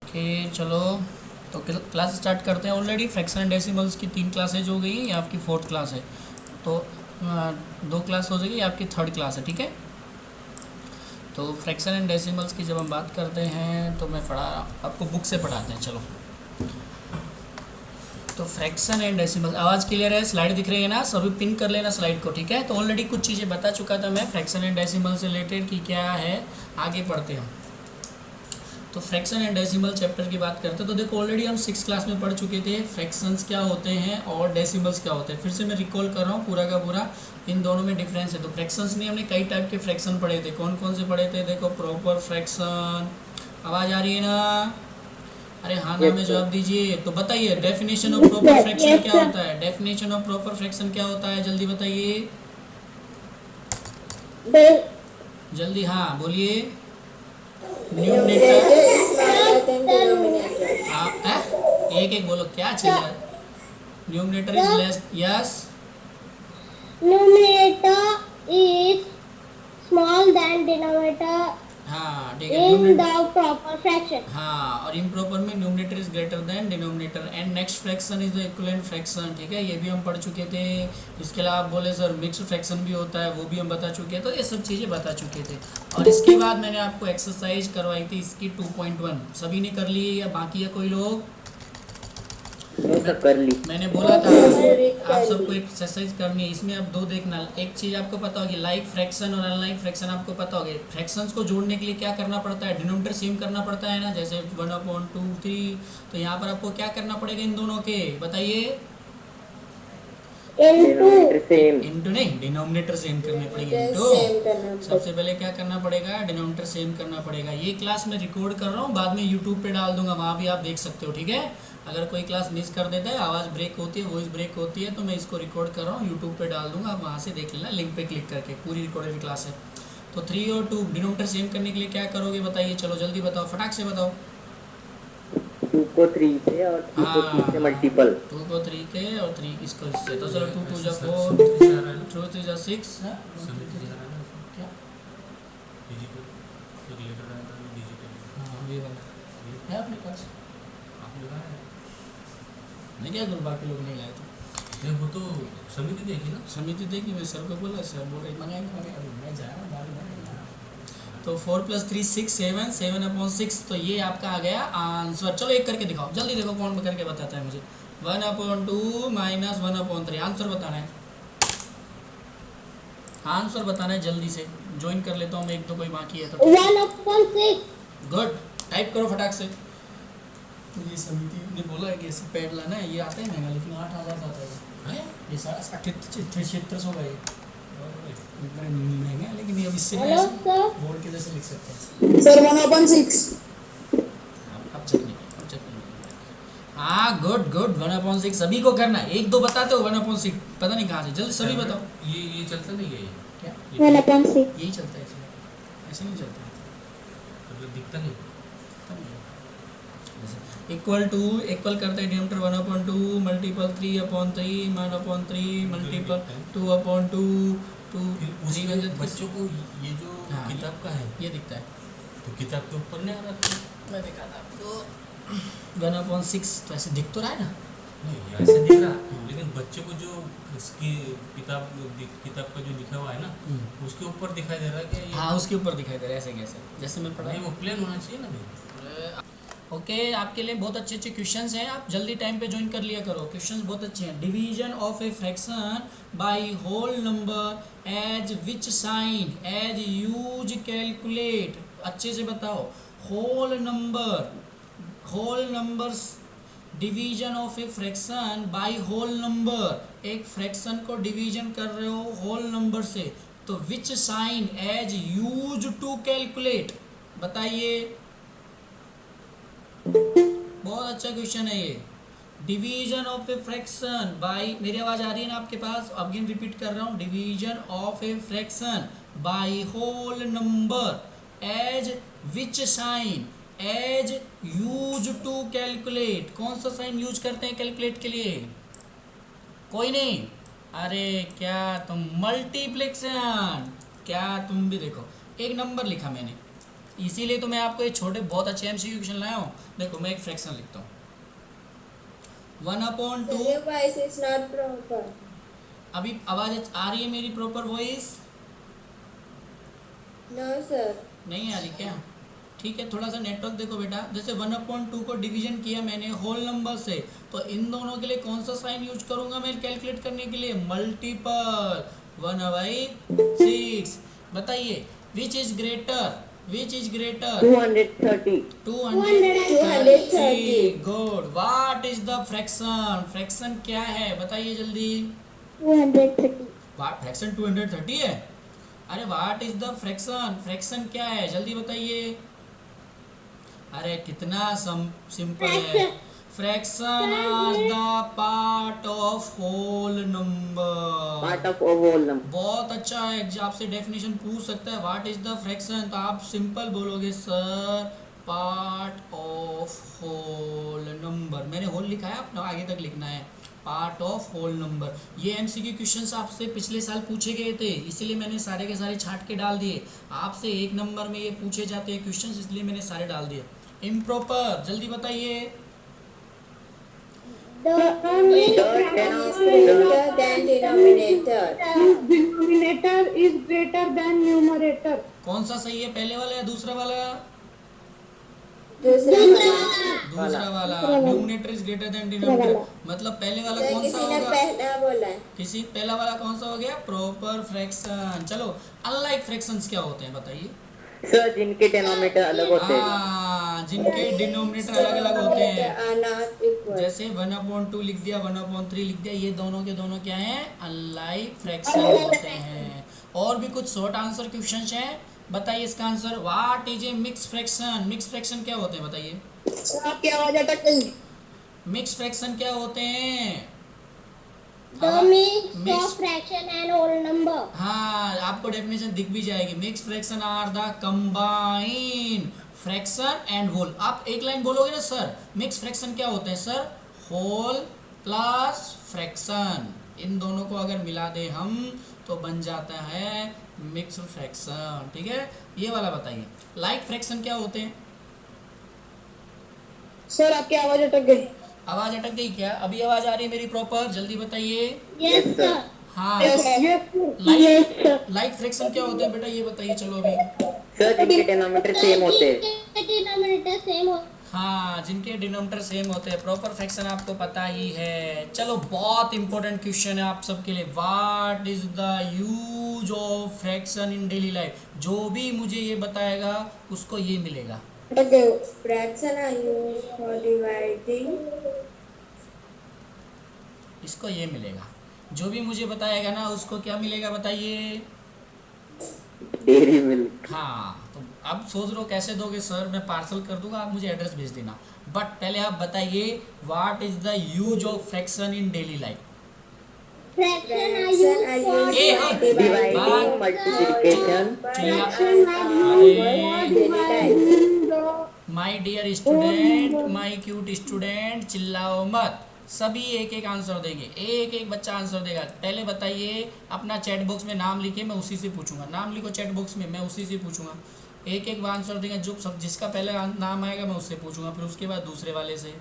Okay चलो, तो class start करते हैं। ऑलरेडी फ्रैक्शन एंड डेसिमल्स की 3 क्लासेज हो गई, ये आपकी 4th क्लास है। तो 2 क्लास हो जाएगी, ये आपकी 3rd क्लास है, ठीक है। तो फ्रैक्शन एंड डेसिमल्स की जब हम बात करते हैं तो मैं आपको बुक से पढ़ाते हैं। चलो, तो फ्रैक्शन एंड डेसिमल्स, आवाज़ क्लियर है? स्लाइड दिख रही है ना? सभी पिन कर लेना स्लाइड को, ठीक है। तो ऑलरेडी कुछ चीज़ें बता चुका था मैं फ्रैक्शन एंड डेसिमल से रिलेटेड कि क्या है। आगे पढ़ते हैं। तो फ्रैक्शन एंड डेसिमल चैप्टर की बात करते हैं तो देखो, ऑलरेडी हम 6 क्लास में पढ़ चुके थे फ्रैक्शंस क्या होते हैं और डेसिमल्स क्या होते हैं। फिर से मैं रिकॉल कर रहा हूँ पूरा का पूरा, इन दोनों में डिफरेंस है। तो फ्रैक्शंस में हमने कई टाइप के फ्रैक्शन पढ़े थे। कौन कौन से पढ़े थे? देखो, प्रॉपर फ्रैक्शन, आवाज़ आ रही है ना? अरे हाँ ना में जवाब दीजिए। तो बताइए, डेफिनेशन ऑफ प्रॉपर फ्रैक्शन क्या होता है? डेफिनेशन ऑफ प्रॉपर फ्रैक्शन क्या होता है? जल्दी बताइए, जल्दी, हाँ बोलिए। न्यूमरेटर, एक एक बोलो, क्या चल रहा है? Numerator is less, yes. Numerator is small than denominator हाँ ठीक है, in the proper fraction. हाँ, और इम्प्रॉपर में numerator is greater than denominator and next fraction is the equivalent fraction, ठीक है। ये भी हम पढ़ चुके थे। इसके अलावा आप बोले सर मिक्स्ड फ्रैक्शन भी होता है, वो भी हम बता चुके हैं। तो ये सब चीज़ें बता चुके थे। और इसके बाद मैंने आपको एक्सरसाइज करवाई थी इसकी 2.1, सभी ने कर ली या बाकी है कोई लोग? कर ली। मैंने बोला था आप सबको एक्सरसाइज करनी है। इसमें आप 2 देखना, एक चीज़ आपको पता होगी, लाइक फ्रैक्शन और अनलाइक फ्रैक्शन आपको पता होगी। फ्रैक्शंस को जोड़ने के लिए क्या करना पड़ता है? डिनोमिनेटर सेम करना पड़ता है ना, जैसे 1/2, 3। तो यहाँ पर आपको क्या करना पड़ेगा इन दोनों के? बताइए। इंटू नहीं, डिनोमिनेटर सेम करने पड़ेंगे। इंटू सबसे पहले क्या करना पड़ेगा? डिनोमिनेटर सेम करना पड़ेगा। ये क्लास मैं रिकॉर्ड कर रहा हूँ, बाद में यूट्यूब पे डाल दूंगा, वहाँ भी आप देख सकते हो, ठीक है। अगर कोई क्लास मिस कर देता है, आवाज़ ब्रेक होती है, वॉइस ब्रेक होती है, तो मैं इसको रिकॉर्ड कर रहा हूँ, यूट्यूब पे डाल दूंगा, आप वहाँ से देख लेना, लिंक पे क्लिक करके। पूरी रिकॉर्डेड क्लास है। तो 3 और 2 डिनोमिनेटर सेम करने के लिए क्या करोगे बताइए? चलो जल्दी बताओ, फटाक से बताओ। 2 को 3 से और 3 को 3 से मल्टीपल। 2 को 3 के और 3 इसको इससे। तो चलो 2 2 जा 4, 2 3 जा 6। क्या? ये वाला है अपने पास? नहीं क्या गुरु, बाकी लोग नहीं लाए थे। वो तो समिति देगी ना, समिति देगी। मैं सर को बोला, सर बोल रहे मंगाएंगे, अभी मैं जा रहा हूँ। तो 4 + 3 6, 7, 7/6। तो ये आपका आ गया आंसर। चलो एक करके दिखाओ, जल्दी देखो कौन करके बताता है मुझे। 1/2 - 1/3 आंसर बताना है। आंसर बताना है जल्दी से। ज्वाइन कर लेता हूँ मैं, एक दो कोई बाकी है तो। 1/6. गुड, टाइप करो फटाक से। तो ये समिति ने बोला है कि ऐसे पैड लाना है, ये आता है महंगा, लेकिन 8,000 का आता है ये सारा 6,700 का। ये बड़े महंगे हैं, लेकिन ये अब इससे Hello, sir. बोर्ड के जैसे लिख सकते हैं। सर 1/6। अब चेक नहीं, अब चेक नहीं। हाँ गुड गुड, 1/6 सभी को करना है। 1 2 बताते हो 1/6, पता नहीं कहाँ से। जल्दी सभी बताओ। ये चलता नहीं है, क्या 1/6. यही चलता है इसमें, ऐसे नहीं चलता है। तो दिखता नहीं। इक्वल टू, इक्वल करते हैं डिनोमिनेटर 1/2 मल्टीपल 3/3 1/3 मल्टीपल 2/2 2 बच्चों को ये जो हाँ, किताब का है ये दिखता है। तो किताब के ऊपर नहीं आ रहा था। मैं दिखा था आपको 1/6, तो ऐसे दिख तो रहा है ना। नहीं ऐसे दिख रहा, लेकिन बच्चे को जो इसकी किताब का जो लिखा हुआ है ना, उसके ऊपर दिखाई दे रहा है कि ये हाँ उसके ऊपर दिखाई दे रहा है, ऐसे कैसे, जैसे मैं पढ़ा। नहीं, वो प्लेन होना चाहिए ना। ओके आपके लिए बहुत अच्छे अच्छे क्वेश्चंस हैं, आप जल्दी टाइम पे ज्वाइन कर लिया करो। क्वेश्चंस बहुत अच्छे हैं। Division of a fraction by whole number as which sign is use calculate. अच्छे से बताओ। Whole numbers, division of a fraction by whole number. एक फ्रैक्शन को डिवीजन कर रहे हो होल नंबर से, तो which sign is use to calculate, बताइए। बहुत अच्छा क्वेश्चन है ये। Division of a fraction by, मेरी आवाज आ रही है ना आपके पास? अगेन रिपीट कर रहा हूँ, division of a fraction by whole number as which sign is use to calculate. कौन सा साइन यूज करते हैं कैलकुलेट के लिए? कोई नहीं? अरे क्या तुम, मल्टीप्लिकेशन। क्या तुम भी देखो, एक नंबर लिखा मैंने, इसीलिए तो मैं आपको ये छोटे बहुत अच्छे एमसीक्यू क्वेश्चन लाया हूँ। देखो मैं एक फ्रैक्शन लिखता हूँ, 1/2। Your voice is not proper. अभी आवाज आ रही है मेरी प्रॉपर वॉइस? No, sir. नहीं आ रही क्या? ठीक है, थोड़ा सा नेटवर्क देखो बेटा। जैसे 1/2 को डिवीजन किया मैंने होल नंबर से, तो इन दोनों के लिए कौन सा साइन यूज करूंगा मैं कैलकुलेट करने के लिए? मल्टीपल, 1/6। बताइए which is greater, which is greater? 230. 230। Good. What is the fraction? Fraction क्या है बताइए जल्दी। 230. फ्रैक्शन 230 है? अरे what is the fraction? Fraction क्या है जल्दी बताइए। अरे कितना सिंपल है। Fraction are the part of whole number. Part of a whole number. बहुत अच्छा है, आपसे डेफिनेशन पूछ सकता है व्हाट इज द फ्रैक्शन, तो आप सिंपल बोलोगे sir part of whole number. मैंने होल लिखा है, आपने आगे तक लिखना है पार्ट ऑफ होल नंबर। ये एमसीक्यू क्वेश्चंस आपसे पिछले साल पूछे गए थे, इसीलिए मैंने सारे के सारे छाट के डाल दिए। आपसे 1 नंबर में ये पूछे जाते हैं क्वेश्चंस, इसलिए मैंने सारे डाल दिए। इम्प्रॉपर जल्दी बताइए। The Numerator is greater than denominator. Denominator is greater than numerator. कौन सा सही है, पहले वाला या दूसरा वाला? दूसरा वाला। दूसरा वाला। Numerator is greater than denominator, मतलब पहले वाला सर, कौन सा किसी ने होगा? पहला बोला है। किसी पहला वाला कौन सा हो गया? Proper fraction. चलो अनलाइक फ्रैक्शंस क्या होते हैं बताइए। सर जिनके डिनोमिनेटर अलग होते हैं। हाँ, जिनके डिनोमिनेटर अलग अलग होते हैं। Are not equal. जैसे 1/2 लिख दिया, 1/3 लिख दिया, ये दोनों के दोनों क्या हैं? अनलाइक फ्रैक्शन होते हैं। और भी कुछ शॉर्ट आंसर क्वेश्चन हैं, बताइए इसका answer. What is a mix fraction? Mix fraction क्या होते हैं बताइए। आपकी आवाज अटक गई। मिक्स फ्रैक्शन क्या होते हैं? The mix Mix. of fraction and whole number. हाँ, आपको डेफिनेशन दिख भी जाएगी। Mix fraction are the combine fraction and whole. आप एक लाइन बोलोगे ना सर, मिक्स फ्रैक्शन क्या होते हैं सर? होल प्लस फ्रैक्शन, इन दोनों को अगर मिला दे हम तो बन जाता है मिक्स फ्रैक्शन। ठीक है, ये वाला बताइए। लाइक फ्रैक्शन क्या होते हैं? सर आपकी आवाज अटक गई। आवाज अटक गई क्या? अभी आवाज आ रही है मेरी प्रॉपर? जल्दी बताइए। Yes, sir. हाँ, Yes, लाइक फ्रैक्शन क्या होते हैं बेटा, ये बताइए। चलो अभी सर जिनके डिनोमिनेटर सेम होते हैं। Denominator same हो। हाँ, जिनके डिनोमिनेटर सेम होते हैं। प्रॉपर फ्रैक्शन आपको पता ही है। चलो बहुत इंपॉर्टेंट क्वेश्चन है आप सबके लिए। What is the use of fraction in daily life? जो भी मुझे ये बताएगा उसको ये मिलेगा। अटक गए। Fraction are used for dividing. इसको ये मिलेगा। जो भी मुझे बताएगा ना उसको क्या मिलेगा बताइए। Dairy milk. हाँ, तो अब सोच रहे हो कैसे दोगे सर, मैं पार्सल कर दूंगा, आप मुझे एड्रेस भेज देना। बट पहले आप बताइए what is the use of fraction in daily life? Fraction are Fraction are used for used a, for हाँ, डिवाइडिंग dividing. मल्टीप्लिकेशन। चिल्ला- Fraction are used for daily life. My dear student, my cute student, चिल्लाओ मत। सभी एक एक answer देंगे, एक एक बच्चा आंसर देगा। पहले बताइए अपना चैट बॉक्स में नाम लिखिए, मैं उसी से पूछूंगा। नाम लिखो चैट बॉक्स में, मैं उसी से पूछूंगा। एक एक आंसर देंगे, जो सब जिसका पहले नाम आएगा मैं उससे पूछूंगा, फिर उसके बाद दूसरे वाले से।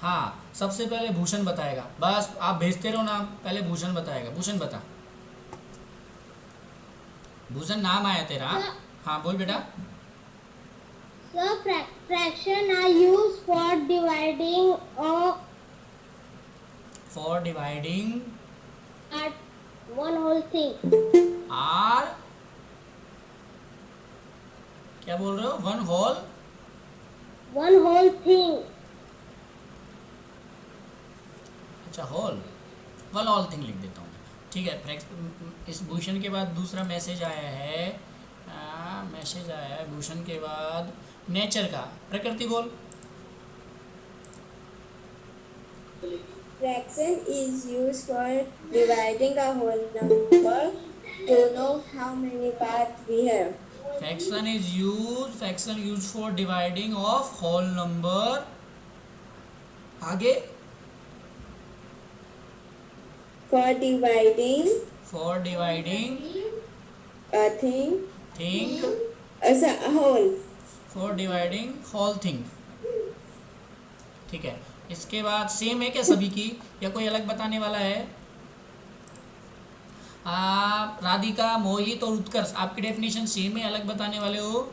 हाँ, सबसे पहले भूषण बताएगा। बस आप भेजते रहो नाम, पहले भूषण बताएगा। भूषण बता। भूषण नाम आया तेरा? हाँ बोल बेटा। So fraction are used for dividing at one whole thing. आर क्या बोल रहे हो? One whole. One whole thing. अच्छा, होल, वन ऑल थिंग लिख देता हूँ मैं। ठीक है, इस भूषण के बाद दूसरा मैसेज आया है। मैसेज आया है भूषण के बाद नेचर का। प्रकृति बोल। Fraction is used for dividing a whole number to know how many parts we have. Fraction use for dividing of whole number. आगे For dividing for dividing a thing thing as a whole. For dividing whole thing. ठीक है, इसके बाद same है क्या सभी की, या कोई अलग बताने वाला है? आप राधिका, मोहित और उत्कर्ष, आपकी डेफिनेशन सेम है, अलग बताने वाले हो?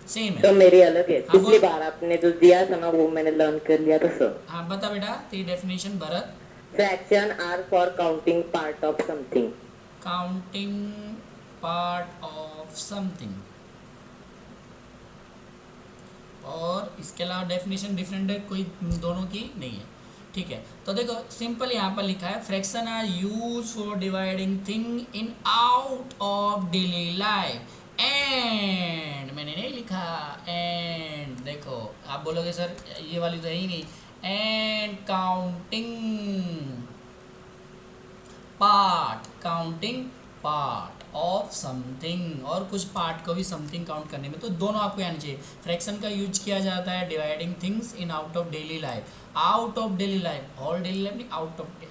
सेम है। तो मेरी अलग है, हाँ, पिछली बोल। बार आपने जो दिया था ना वो मैंने लर्न कर लिया था सर। हाँ बता बेटा तेरी definition Bharat. Fraction are for counting part of something. Counting part of something. और इसके अलावा डेफिनेशन डिफरेंट है, कोई दोनों की नहीं है। ठीक है, तो देखो सिंपल यहाँ पर लिखा है fraction are use for dividing thing in out of daily life and, मैंने नहीं लिखा एंड, देखो आप बोलोगे सर ये वाली तो है ही नहीं, and counting part of something, और कुछ पार्ट को भी समथिंग काउंट करने में, तो दोनों आपको आना चाहिए। फ्रैक्शन का यूज किया जाता है dividing things in out of daily life, out of daily life, all daily life नहीं,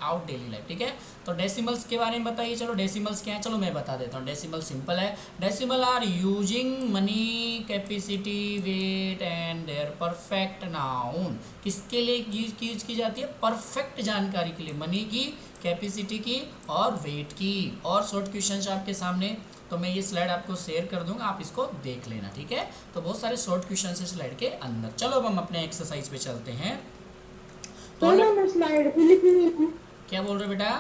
आउट डेली लाइफ। ठीक है, तो डेसिमल्स के बारे में बताइए। चलो डेसिमल्स क्या है, चलो मैं बता देता हूँ। डेसिमल सिंपल है, decimal are using money, capacity, weight and their perfect noun. किसके लिए यूज की जाती है? परफेक्ट जानकारी के लिए, मनी की, कैपेसिटी की और वेट की। और शॉर्ट क्वेश्चंस आपके सामने, तो मैं ये स्लाइड आपको शेयर कर दूंगा, आप इसको देख लेना। ठीक है, तो बहुत सारे शॉर्ट क्वेश्चन है स्लाइड के अंदर। चलो अब हम अपने एक्सरसाइज पे चलते हैं। तो सर हमें स्लाइड भी लिखनी है। क्या बोल रहे हो बेटा?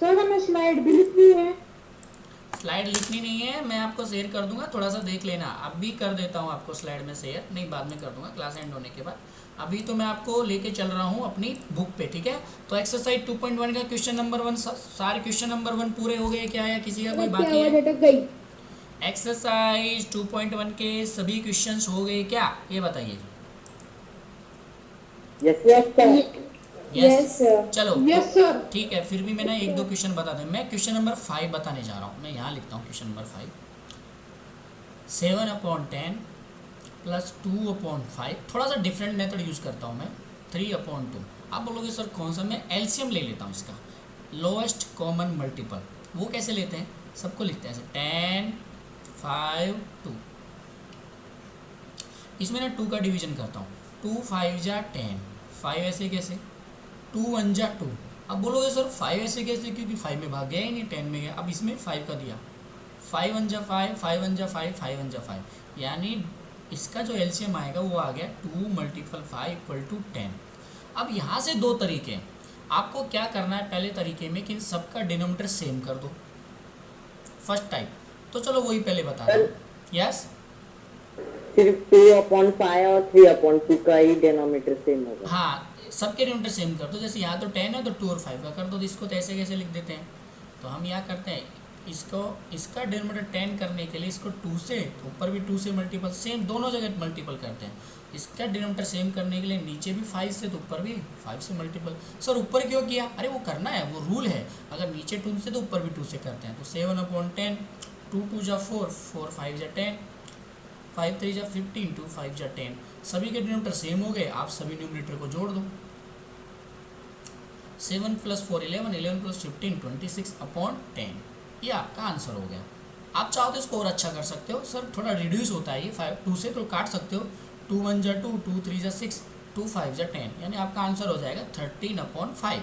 सर हमें स्लाइड भी लिखनी है। स्लाइड लिखनी नहीं है, मैं आपको शेयर कर दूंगा, थोड़ा सा देख लेना। अभी कर देता हूँ आपको स्लाइड में शेयर, नहीं बाद में कर दूंगा क्लास एंड होने के बाद। अभी तो मैं आपको लेके चल रहा हूँ अपनी बुक पे। ठीक है, तो एक्सरसाइज 2.1 का क्वेश्चन नंबर 1, सारे क्वेश्चन नंबर 1 पूरे हो गए क्या, या किसी का कोई आपकी बाकी आवाज है? अटक गई। एक्सरसाइज 2.1 के सभी क्वेश्चंस हो गए क्या, ये बताइए। Yes Yes, sir. चलो यस सर। ठीक है, फिर भी मैं ना 1-2 क्वेश्चन बता दूँ। मैं क्वेश्चन नंबर 5 बताने जा रहा हूँ, मैं यहाँ लिखता हूँ क्वेश्चन नंबर 5। 7/10 प्लस 2/5, थोड़ा सा डिफरेंट मेथड यूज़ करता हूँ मैं, 3/2। आप बोलोगे सर कौन सा? मैं एलसीएम ले लेता हूँ इसका, लोएस्ट कॉमन मल्टीपल। वो कैसे लेते हैं? सबको लिखते हैं ऐसे 10, 5, 2। इसमें ना 2 का डिवीजन करता हूँ, 2 5 जा 10, 5 ऐसे कैसे, 2 1 जा 2। अब बोलोगे सर 5 ऐसे कैसे, क्योंकि 5 में भाग गया ही नहीं, 10 में गया। अब इसमें 5 का दिया, 5 1 जा 5, 5 1 जा 5, 5 1 जा 5, यानी इसका जो एलसीएम आएगा वो आ गया 2 × 5 = 10। अब यहाँ से 2 तरीके हैं, आपको क्या करना है पहले तरीके में कि इन सबका डिनोमिनेटर सेम कर दो, फर्स्ट टाइप। तो चलो वही पहले बता दो। यस, सिर्फ 2/5 और 3/2 का ही डिनोमिनेटर सेम होगा। हाँ सबके डिनोमिनेटर सेम कर दो। जैसे यहाँ तो 10 है तो 2 और 5 का कर दो, तो इसको तो ऐसे कैसे लिख देते हैं। तो हम यहाँ करते हैं इसको, इसका डिनोमिनेटर 10 करने के लिए इसको 2 से, तो ऊपर भी 2 से मल्टीपल, सेम दोनों जगह मल्टीपल करते हैं। इसका डिनोमिनेटर सेम करने के लिए नीचे भी 5 से, तो ऊपर भी 5 से मल्टीपल। सर ऊपर क्यों किया? अरे वो करना है, वो रूल है, अगर नीचे 2 से तो ऊपर भी 2 से करते हैं। तो 7/10, 2 2 जा 4, 4 5 जा 10, 5 3 जा 15, 2 5 जा 10। सभी के डिनोमिनेटर सेम हो गए, आप सभी न्यूमरेटर को जोड़ दो। 7 + 4 11, 11 + 15 26/10, ये आपका आंसर हो गया। आप चाहो तो इसको और अच्छा कर सकते हो, सर थोड़ा रिड्यूस होता है ये 2 से, तो काट सकते हो। 2 1 जा 2, 2 3 जा 6, 2 5 जा 10, यानी आपका आंसर हो जाएगा 13/5।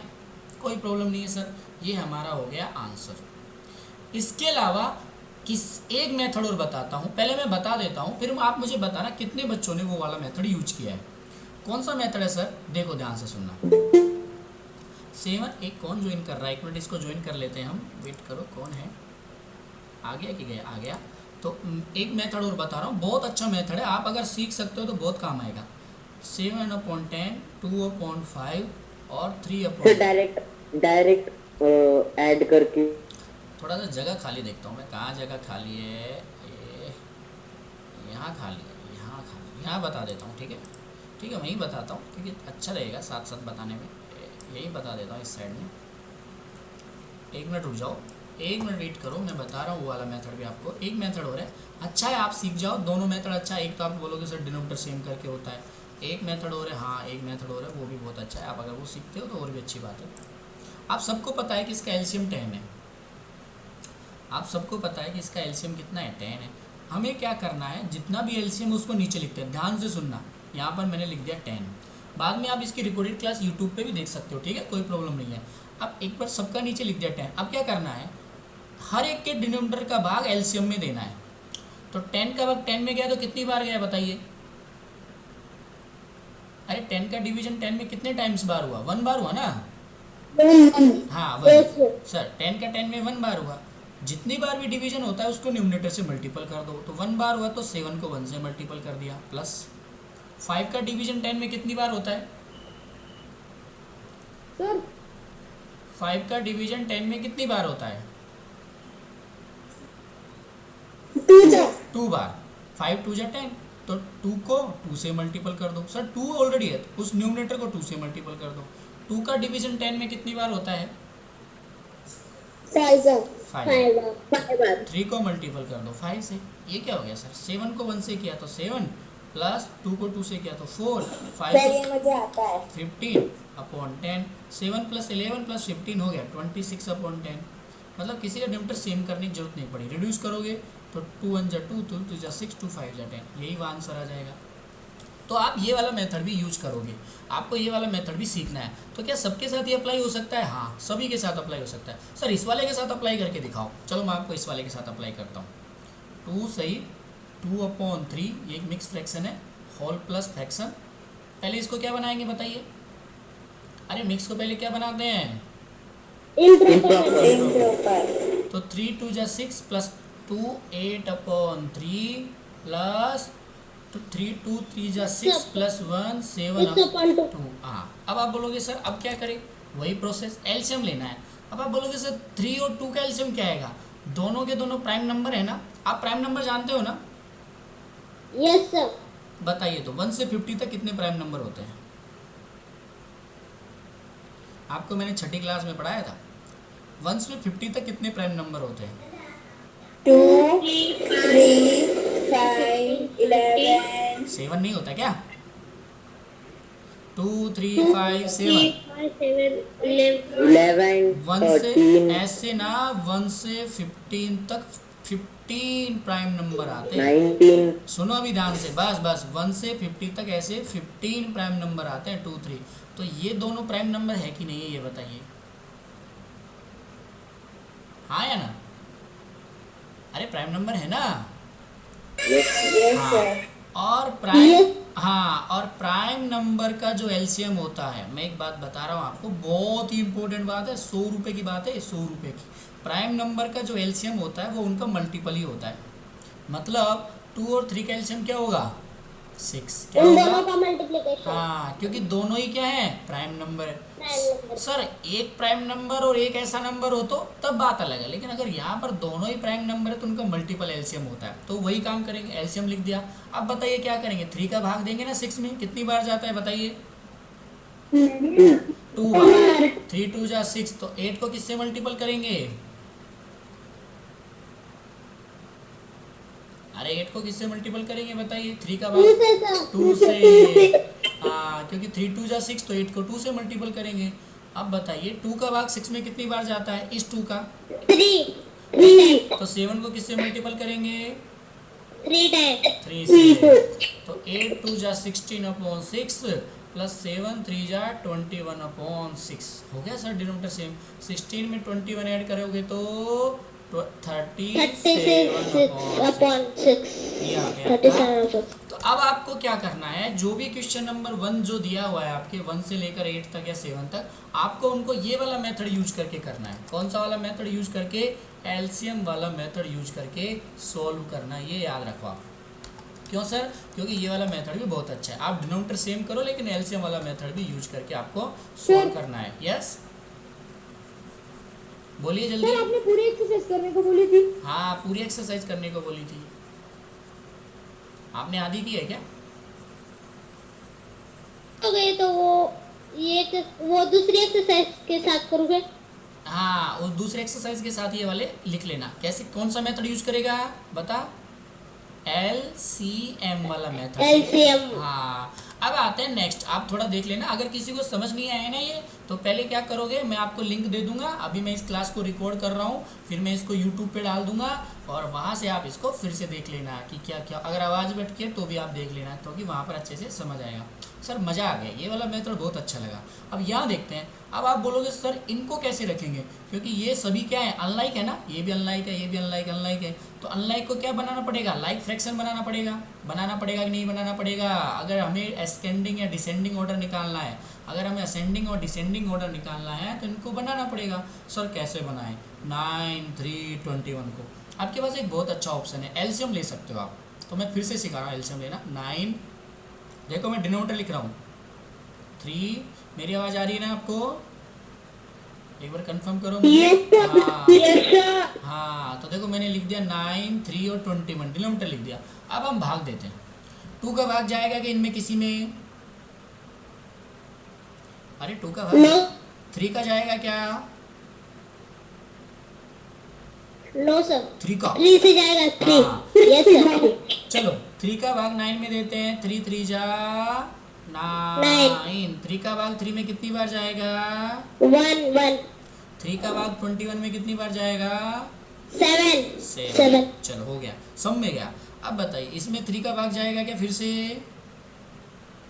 कोई प्रॉब्लम नहीं है सर, ये हमारा हो गया आंसर। इसके अलावा एक मेथड और बताता हूँ, पहले मैं बता देता हूँ, फिर आप मुझे बताना कितने बच्चों ने वो वाला मेथड यूज किया है। कौन सा मेथड है सर? देखो ध्यान से सुनना। 7 एक कौन ज्वाइन कर रहा है? 1 मिनट इसको ज्वाइन कर लेते हैं हम, वेट करो। कौन है? आ गया कि गया? आ गया। तो एक मेथड और बता रहा हूँ, बहुत अच्छा मेथड है, आप अगर सीख सकते हो तो बहुत काम आएगा। 7/10, 2/5 और 3/10। डायरेक्ट ऐड करके। थोड़ा सा जगह खाली देखता हूँ मैं, कहाँ जगह खाली है? यहाँ खाली है, यहाँ खाली, यहाँ बता देता हूँ। ठीक है ठीक है, वहीं बताता हूँ क्योंकि अच्छा रहेगा साथ साथ बताने में। यही बता देता हूँ इस साइड में। 1 मिनट रुक जाओ, 1 मिनट वेट करो, मैं बता रहा हूँ वो वाला मेथड भी आपको। एक मेथड और है, अच्छा है आप सीख जाओ, दोनों मेथड अच्छा है। एक तो आप बोलोगे सर डिनोमिनेटर सेम करके होता है, एक मेथड और है, हाँ एक मेथड और है, वो भी बहुत अच्छा है। आप अगर वो सीखते हो तो और भी अच्छी बात है। आप सबको पता है कि इसका एलसीएम 10 है, आप सबको पता है कि इसका एलसीएम कितना है? 10 है। हमें क्या करना है, जितना भी एलसीएम उसको नीचे लिखते हैं, ध्यान से सुनना। यहाँ पर मैंने लिख दिया 10, बाद में आप इसकी रिकॉर्डेड क्लास यूट्यूब पे भी देख सकते हो, ठीक है, कोई प्रॉब्लम नहीं है। अब एक बार सबका नीचे लिख दिया 10। अब क्या करना है, हर एक के डिनोमिनेटर का भाग एलसीएम में देना है। तो 10 का भाग 10 में गया तो कितनी बार गया बताइए? अरे 10 का डिवीजन 10 में कितने टाइम्स बार हुआ? 1 बार हुआ ना? हाँ 1। सर 10 का 10 में 1 बार हुआ। जितनी बार भी डिवीजन होता है उसको न्यूमरेटर से मल्टीपल कर दो। तो 1 बार हुआ तो 7 को 1 से मल्टीपल कर दिया, प्लस 5 का डिवीजन 10 में कितनी बार होता है? सर 5 का डिवीजन 10 में कितनी बार होता है? 2 बार। 5 2 जा 10, तो 2 को 2 से मल्टीपल कर दो। सर 2 ऑलरेडी है, उस न्यूमरेटर को 2 से मल्टीपल कर दो। 2 का डिवीजन 10 में कितनी बार होता है? 5। 3 को मल्टीपल कर दो 5 से। ये क्या हो गया सर? 7 को 1 से किया तो 7, प्लस 2 को 2 से किया तो 4, 5 सर ये मुझे आता है। 15/10। 7 + 11 + 15 हो गया 26/10। मतलब किसी का डिनोमिनेटर सेम करने की जरूरत नहीं पड़ी। रिड्यूस करोगे तो 2 1 जा 2, 2 2 जा 6, 2 5 जा 10, यही आंसर आ जाएगा। तो आप ये वाला मेथड भी यूज करोगे, आपको ये वाला मेथड भी सीखना है। तो क्या सबके साथ ये अप्लाई हो सकता है? हाँ, सभी के साथ अप्लाई हो सकता है। सर इस वाले के साथ अप्लाई करके दिखाओ। चलो मैं आपको इस वाले के साथ अप्लाई करता हूँ। 2 सही, 2/3, ये एक मिक्स फ्रैक्शन है, होल प्लस फ्रैक्शन। पहले इसको क्या बनाएंगे बताइए? अरे मिक्स को पहले क्या बनाते हैं? इम्प्रॉपर। तो 3 2 जा 6 प्लस 2 8/3 प्लस 3 2 3 जा 6 प्लस 1 7/2। हाँ, अब आप बोलोगे सर अब क्या करें? वही प्रोसेस, एलसीएम लेना है। अब आप बोलोगे सर 3 और 2 का एलसीएम क्या आएगा? दोनों के दोनों प्राइम नंबर है ना? आप प्राइम नंबर जानते हो ना? Yes sir. बताइए तो 1 से 50 तक कितने प्राइम नंबर होते हैं? आपको मैंने 6ठी क्लास में पढ़ाया था। 1 से 50 तक कितने प्राइम नंबर होते हैं? 2 3 5 11। 7 नहीं होता क्या? 2 3 5 7 11 1 से 13 ऐसे ना 1 से 15 तक 15 प्राइम नंबर आते हैं। 19 सुनो अभी ध्यान से, बस 1 से 50 तक ऐसे 15 प्राइम नंबर आते हैं 2 3। तो ये दोनों प्राइम नंबर है कि नहीं है ये बताइए? हाँ या ना? अरे प्राइम नंबर है ना? Yes sir. और प्राइम नंबर का जो एलसीएम होता है, मैं एक बात बता रहा हूँ आपको, बहुत ही इंपॉर्टेंट बात है, 100 रुपये की बात है, 100 रुपये की। प्राइम नंबर का जो एलसीएम होता है वो उनका मल्टीपल ही होता है। मतलब 2 और 3 का एलसीएम क्या होगा? 6। क्या उन दोनों होगा? का मल्टीप्लिकेशन। हाँ, क्योंकि दोनों ही क्या है? प्राइम नंबर है। सर एक प्राइम नंबर और एक ऐसा नंबर हो तो तब बात अलग है, लेकिन अगर यहाँ पर दोनों ही प्राइम नंबर है तो उनका मल्टीपल एलसीएम होता है। तो वही काम करेंगे, एलसीएम लिख दिया। अब बताइए क्या करेंगे? 3 का भाग देंगे ना 6 में, कितनी बार जाता है बताइए? 2 बार। 3 2 जा 6, तो 8 को किससे मल्टीपल करेंगे? अरे 8 को किससे मल्टीपल करेंगे बताइए? 3 का भाग 2 से। हाँ, क्योंकि 3 2 जा 6, तो 8 को 2 से मल्टीपल करेंगे। अब बताइए 2 का भाग 6 में कितनी बार जाता है? इस 2 का 3 तो 7 को किससे मल्टीपल करेंगे? 3 से। तो 8 2 जा 16/6 प्लस 7 3 जा 21/6 हो गया सर डिनोमिनेटर सेम। 16 में 21 ऐड करोगे तो 37/6। तो अब आपको क्या करना है? जो भी क्वेश्चन नंबर 1 जो दिया हुआ है आपके 1 से लेकर 8 तक या 7 तक, आपको उनको ये वाला मेथड यूज करके करना है। कौन सा वाला मेथड यूज करके? एलसीएम वाला मेथड यूज करके सॉल्व करना है। ये याद रखो आप। क्यों सर? क्योंकि ये वाला मेथड भी बहुत अच्छा है। आप डिनोमिनेटर सेम करो लेकिन एलसीएम वाला मेथड भी यूज करके आपको सॉल्व करना है। यस, बोलिए जल्दी। सर आपने पूरी एक्सरसाइज करने को बोली थी। हाँ, पूरी एक्सरसाइज करने को बोली थी। आपने आधी की है क्या? हो गए तो वो दूसरी एक्सरसाइज के साथ करोगे? हाँ, उस दूसरे एक्सरसाइज के साथ ये वाले लिख लेना। कैसे, कौन सा मेथड यूज करेगा बता? एलसीएम वाला मेथड। एलसीएम। हाँ, अब आते हैं नेक्स्ट। आप थोड़ा देख लेना, अगर किसी को समझ नहीं आया ना ये, तो पहले क्या करोगे, मैं आपको लिंक दे दूंगा। अभी मैं इस क्लास को रिकॉर्ड कर रहा हूँ, फिर मैं इसको यूट्यूब पे डाल दूंगा और वहाँ से आप इसको फिर से देख लेना कि क्या क्या, अगर आवाज़ बैठ के तो भी आप देख लेना, क्योंकि वहाँ पर अच्छे से समझ आएगा। सर मज़ा आ गया, ये वाला मेथड बहुत अच्छा लगा। अब यहाँ देखते हैं, अब आप बोलोगे सर इनको कैसे रखेंगे, क्योंकि ये सभी क्या है, अनलाइक है ना, ये भी अनलाइक है, ये भी अनलाइक है। तो अनलाइक को क्या बनाना पड़ेगा, लाइक फ्रैक्शन बनाना पड़ेगा कि नहीं बनाना पड़ेगा। अगर हमें असेंडिंग या डिसेंडिंग ऑर्डर निकालना है, अगर हमें असेंडिंग और डिसेंडिंग ऑर्डर निकालना है तो इनको बनाना पड़ेगा। सर कैसे बनाएं, 9, 3, 21 को आपके पास एक बहुत अच्छा ऑप्शन है, एलसीएम ले सकते हो आप। तो मैं फिर से सिखा रहा हूँ एलसीएम लेना। 9, देखो मैं डिनोमिनेटर लिख रहा हूँ 3, मेरी आवाज़ आ रही है ना आपको, एक बार कंफर्म करो मुझे। हाँ तो देखो मैंने लिख दिया 9, 3 और 21, डिनोमिनेटर लिख दिया। अब हम भाग देते हैं, 2 का भाग जाएगा कि इनमें किसी में, अरे 2 का भाग 3 का जाएगा क्या, नो सर, 3 का 3 से जाएगा 3। हाँ। Yes sir. चलो 3 का भाग 9 में देते हैं, 3 3 जा 9। 3 का भाग 3 में कितनी बार जाएगा, 1 3 का भाग 21 में कितनी बार जाएगा, 7। चलो हो गया, सब में गया। अब बताइए इसमें 3 का भाग जाएगा क्या फिर से,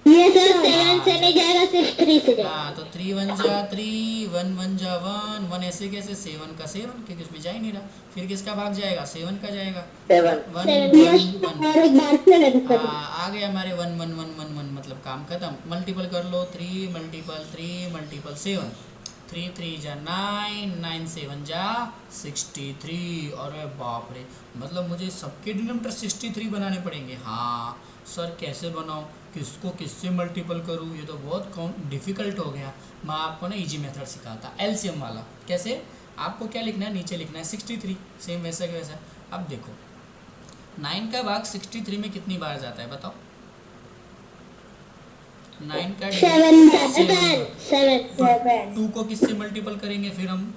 ये सर 7 से नहीं जाएगा, सिर्फ 3 से जाएगा। हाँ तो 3 1 जा 3, 1 1 जा 1, 1 ऐसे कैसे, 7 का 7, क्योंकि उसमें जा ही नहीं रहा। फिर किसका भाग जाएगा, 7 का जाएगा, 7 1 1 1। और एक बार से लगा सर। आ गए हमारे 1 1 1 1 1, मतलब काम खत्म। मल्टीपल कर लो, 3 मल्टीपल 3 मल्टीपल 7, 3 3 जा 9, 9 7 जा 63। अरे बाप रे, मतलब मुझे सबके डिनोमिनेटर 63 बनाने पड़ेंगे। हाँ सर कैसे बनाऊँ, किसको किससे मल्टीपल करूँ, ये तो बहुत डिफ़िकल्ट हो गया। मैं आपको ना इजी मेथड सिखाता, एलसीएम वाला। कैसे, आपको क्या लिखना है, नीचे लिखना है 63, सेम वैसा के वैसा। अब देखो 9 का भाग 63 में कितनी बार जाता है बताओ, 9 का 7 2 को किससे मल्टीपल करेंगे फिर हम,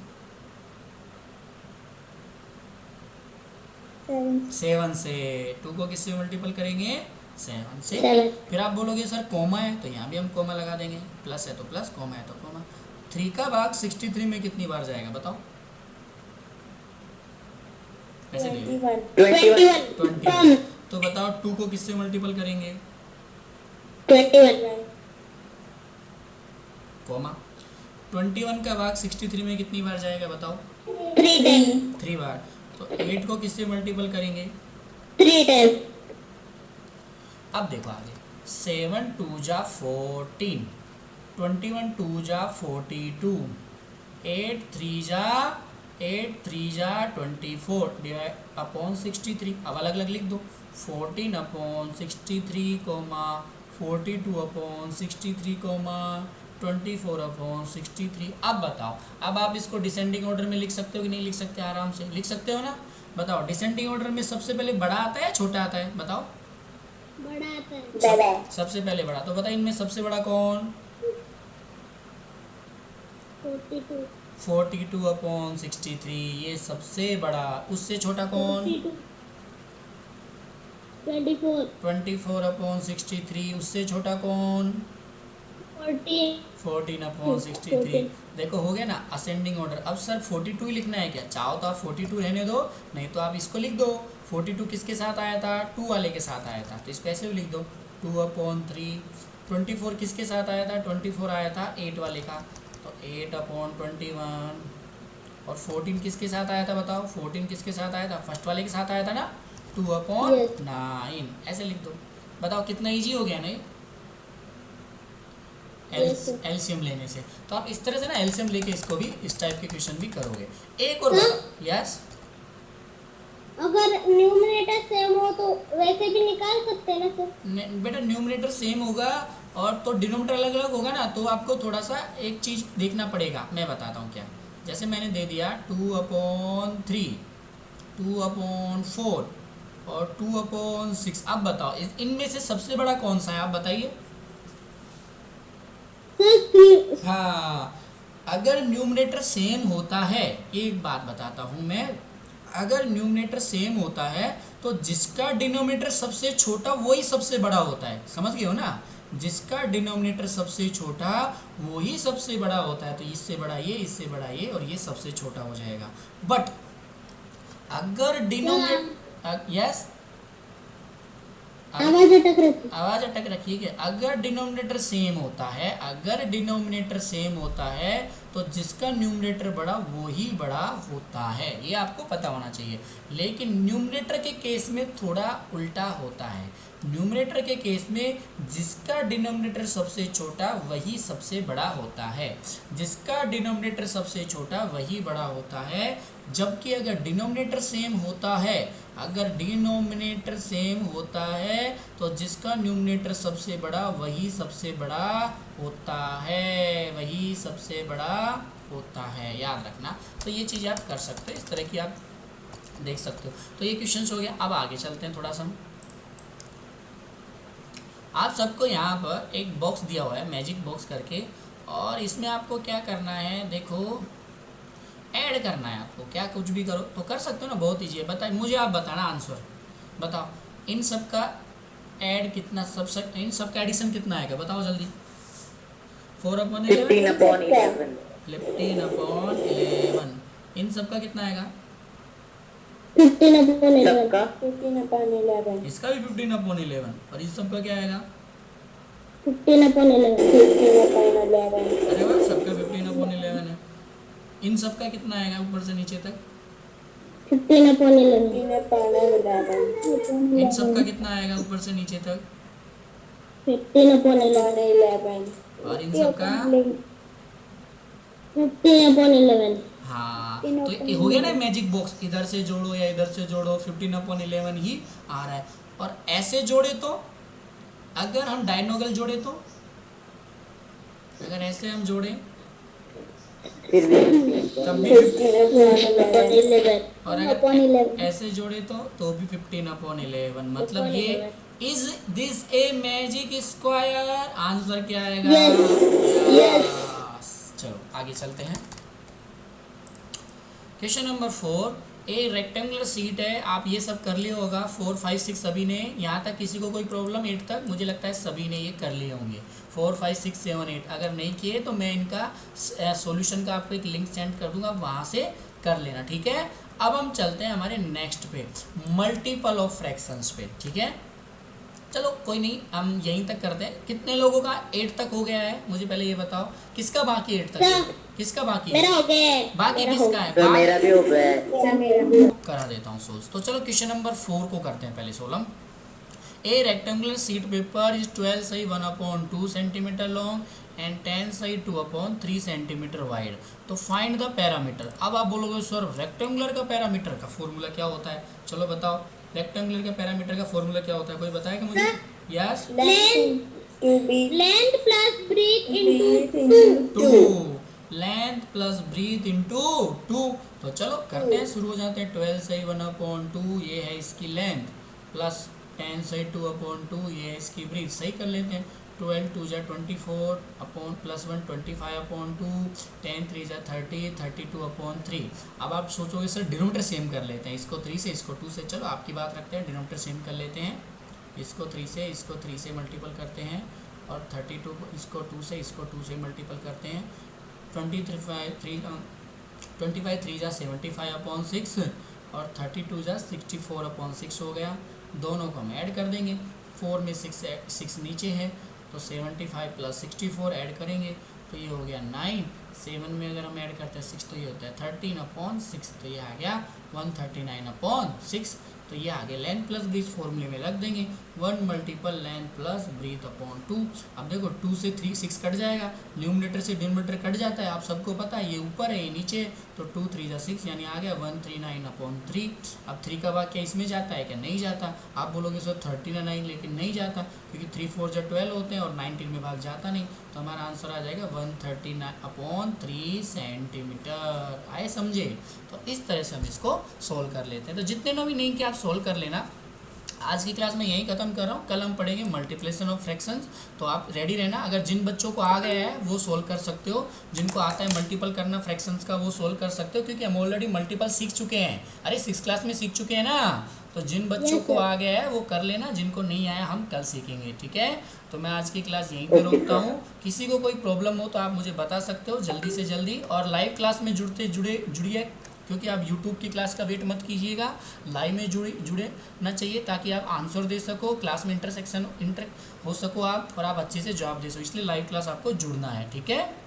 7 से। 2 को किससे मल्टीपल करेंगे, 7 से। फिर आप बोलोगे सर कॉमा है, तो यहाँ भी हम कॉमा लगा देंगे, प्लस है तो प्लस, कॉमा है तो कॉमा। 3 का भाग 63 में कितनी बार जाएगा बताओ, ऐसे ले लो 21। तो बताओ 2 को किससे मल्टीपल करेंगे, 21 कॉमा। 21 का भाग 63 में कितनी बार जाएगा बताओ, 3 बार। तो 8 को किससे मल्टीपल करेंगे, 3 टाइम। अब देखो आगे, 7 2 जा 14, 21 2 जा 42, 8 3 जा 24 डिवाइड अपॉन 63। अब अलग अलग लिख दो, 14 upon 63 comma 42 upon 63 comma 24 upon 63। अब बताओ, अब आप इसको डिसेंडिंग ऑर्डर में लिख सकते हो कि नहीं लिख सकते, आराम से लिख सकते हो ना। बताओ डिसेंडिंग ऑर्डर में सबसे पहले बड़ा आता है या छोटा आता है बताओ, बड़ा आता है। सबसे पहले बड़ा। तो बताइए इनमें सबसे बड़ा कौन, 42 अपॉन 63, ये सबसे बड़ा। उससे छोटा कौन, 24 अपॉन 63, उससे छोटा कौन, 14 अपॉन 63। देखो हो गया ना असेंडिंग ऑर्डर। अब सर 42 ही लिखना है क्या, चाहो तो आप 42 रहने दो, नहीं तो आप इसको लिख दो। 42 किसके साथ आया था, 2 वाले के साथ आया था, तो इसको ऐसे भी लिख दो 2 अपॉन 3। 24 किसके साथ आया था, 24 आया था 8 वाले का, तो 8 अपॉन 21। और 14 किसके साथ आया था बताओ, 14 किसके साथ आया था, फर्स्ट वाले के साथ आया था ना, 2 अपॉन 9। ऐसे लिख दो। बताओ कितना ईजी हो गया नहीं एलसीएम लेने से। तो आप इस तरह से ना एलसीएम लेके इसको भी इस टाइप के क्वेश्चन भी करोगे। एक और यस, अगर न्यूमरेटर सेम हो तो वैसे भी निकाल सकते हैं ना सर। बेटा न्यूमरेटर सेम होगा और तो डिनोमिनेटर अलग अलग होगा ना, तो आपको थोड़ा सा एक चीज़ देखना पड़ेगा। मैं बताता हूँ क्या, जैसे मैंने दे दिया 2 अपॉन 3, 2 अपॉन 4 और 2 अपॉन 6। अब बताओ इनमें से सबसे बड़ा कौन सा है, आप बताइए। हाँ, अगर न्यूमरेटर सेम होता है, एक बात बताता हूँ मैं, अगर न्यूमरेटर सेम होता है तो जिसका डिनोमिनेटर सबसे छोटा वही सबसे बड़ा होता है। समझ गए हो ना, जिसका डिनोमिनेटर सबसे छोटा वो ही सबसे बड़ा होता है। तो इससे बड़ा ये, इससे बड़ा ये, और ये सबसे छोटा हो जाएगा। बट अगर डिनोमिनेटर यस आवाज अटक रही थी। आवाज अटक रखी है। अगर डिनोमिनेटर सेम होता है, अगर डिनोमिनेटर सेम होता है तो जिसका न्यूमरेटर बड़ा वो ही बड़ा होता है, ये आपको पता होना चाहिए। लेकिन न्यूमरेटर के केस में थोड़ा उल्टा होता है। न्यूमरेटर के केस में जिसका डिनोमिनेटर सबसे छोटा वही सबसे बड़ा होता है, जिसका डिनोमिनेटर सबसे छोटा वही बड़ा होता है। जबकि अगर डिनोमिनेटर सेम होता है, अगर डिनोमिनेटर सेम होता है तो जिसका न्यूमरेटर सबसे बड़ा वही सबसे बड़ा होता है, वही सबसे बड़ा होता है, याद रखना। तो ये चीज़ आप कर सकते हो, इस तरह की आप देख सकते हो। तो ये क्वेश्चन हो गया। अब आगे चलते हैं थोड़ा सा। आप सबको यहाँ पर एक बॉक्स दिया हुआ है, मैजिक बॉक्स करके, और इसमें आपको क्या करना है, देखो ऐड करना है आपको। क्या कुछ भी करो तो कर सकते हो ना, बहुत ईजी है। बताए मुझे, आप बताना आंसर बताओ। इन सब का ऐड कितना, इन सब का एडिशन कितना आएगा बताओ जल्दी। 4/11 15/11 15/11 इन सब का कितना आएगा? 15/11 सबका 15/11 इसका भी 15/11 और इस सब का क्या आएगा? 15/11 15/11 अरे वाह, सबका 15/11 है। इन सब का कितना आएगा ऊपर से नीचे तक? 15/11 15/11 इन सब का कितना आएगा ऊपर से नीचे तक? 15/11 और इन सब का 15/11 हाँ, तो ये हो गया ना मैजिक बॉक्स। इधर से जोड़ो या इधर से जोड़ो, 15/11 ही आ रहा है। और ऐसे जोड़े तो, अगर हम डायगोनल जोड़े तो, अगर ऐसे हम जोड़े फिर भी तब भी 15/11 और अगर ऐसे जोड़े तो भी 15/11। मतलब ये is this a magic square? Answer क्या आएगा? Yes. चलो आगे चलते हैं। क्वेश्चन नंबर 4, ए रेक्टेंगुलर सीट है। आप ये सब कर लिए होगा 4, 5, 6 सभी ने। यहाँ तक किसी को कोई प्रॉब्लम? 8 तक मुझे लगता है सभी ने ये कर लिए होंगे। 4, 5, 6, 7, 8 अगर नहीं किए तो मैं इनका सॉल्यूशन का आपको एक लिंक सेंड कर दूंगा, वहाँ से कर लेना, ठीक है। अब हम चलते हैं हमारे नेक्स्ट पे, मल्टीपल ऑफ फ्रैक्शंस पे, ठीक है। चलो कोई नहीं, हम यहीं तक करते हैं। कितने लोगों का 8 तक हो गया है मुझे पहले ये बताओ। किसका बाकी 8 तक है? किसका बाकी है? मेरा हो गया। बाकी किसका है? तो मेरा भी हो गया है। करा देता हूँ सोल्व। तो चलो क्वेश्चन नंबर 4 को करते हैं पहले solve. A rectangular sheet paper is 12 Sai 1/2 centimetre long and 10 Sai 2/3 centimetre wide. तो फाइंड द पैरामीटर। अब आप बोलोगे सर रेक्टेंगुलर का पैरामीटर का फॉर्मूला क्या होता है? चलो बताओ, रेक्टेंगुलर का पैरामीटर का फॉर्मूला क्या होता है? कोई बताएगा मुझे? Yes, length plus breadth two, length plus breadth into 2। तो चलो करते हैं, शुरू हो जाते हैं। 12 साई 1/2 ये है इसकी लेंथ, प्लस 10 साई 2/2 ये है इसकी ब्रीथ। सही कर लेते हैं। 12 2 जा 24 अपॉन प्लस 1 25/2, 10 3 जा 30, 32/3। अब आप सोचोगे सर डिनोमिनेटर सेम कर लेते हैं, इसको 3 से इसको 2 से। चलो आपकी बात रखते हैं, डिनोमिनेटर सेम कर लेते हैं। इसको 3 से इसको 3 से मल्टीपल करते हैं, और 32 को इसको 2 से इसको 2 से मल्टीपल करते हैं। 25 3 जा 75/6 और 32 जा 64/6 हो गया। दोनों को हम ऐड कर देंगे। 4 में 6 नीचे है, तो 75 प्लस 64 ऐड करेंगे तो ये हो गया 9। 7 में अगर हम ऐड करते हैं 6 तो ये होता है 13/6। तो ये आ गया 139/6। तो ये आगे लेंथ प्लस ब्रीथ फॉर्मूले में रख देंगे। 1 multiple length plus breadth upon 2। अब देखो 2 से 3 6 कट जाएगा, न्यूमरेटर से डिनोमिनेटर कट जाता है, आप सबको पता है। ये ऊपर है ये नीचे, तो 2 3 जा 6 यानी आ गया 139/3। अब 3 का भाग क्या इसमें जाता है क्या? नहीं जाता। आप बोलोगे सर 39, लेकिन नहीं जाता क्योंकि 3 4 जा 12 होते हैं और 19 में भाग जाता नहीं। तो हमारा आंसर आ जाएगा 139/3 सेंटीमीटर। आए समझे? तो इस तरह से हम इसको सोल्व कर लेते हैं। तो जितने भी नहीं कि आप सोल्व कर लेना। आज की क्लास में यही खत्म कर रहा हूँ। कल हम पढ़ेंगे मल्टीप्लिकेशन ऑफ फ्रैक्शंस। तो आप रेडी रहना। अगर जिन बच्चों को आ गया है वो सोल्व कर सकते हो, जिनको आता है मल्टीपल करना फ्रैक्शंस का वो सोल्व कर सकते हो, क्योंकि हम ऑलरेडी मल्टीपल सीख चुके हैं। अरे 6th क्लास में सीख चुके हैं ना। तो जिन बच्चों को आ गया है वो कर लेना, जिनको नहीं आया हम कल सीखेंगे, ठीक है। तो मैं आज की क्लास यहीं पे रोकता हूँ। किसी को कोई प्रॉब्लम हो तो आप मुझे बता सकते हो जल्दी से जल्दी, और लाइव क्लास में जुड़िए, क्योंकि आप YouTube की क्लास का वेट मत कीजिएगा, लाइव में जुड़े ना चाहिए, ताकि आप आंसर दे सको, क्लास में इंटर हो सको आप, और आप अच्छे से जवाब दे सको, इसलिए लाइव क्लास आपको जुड़ना है, ठीक है।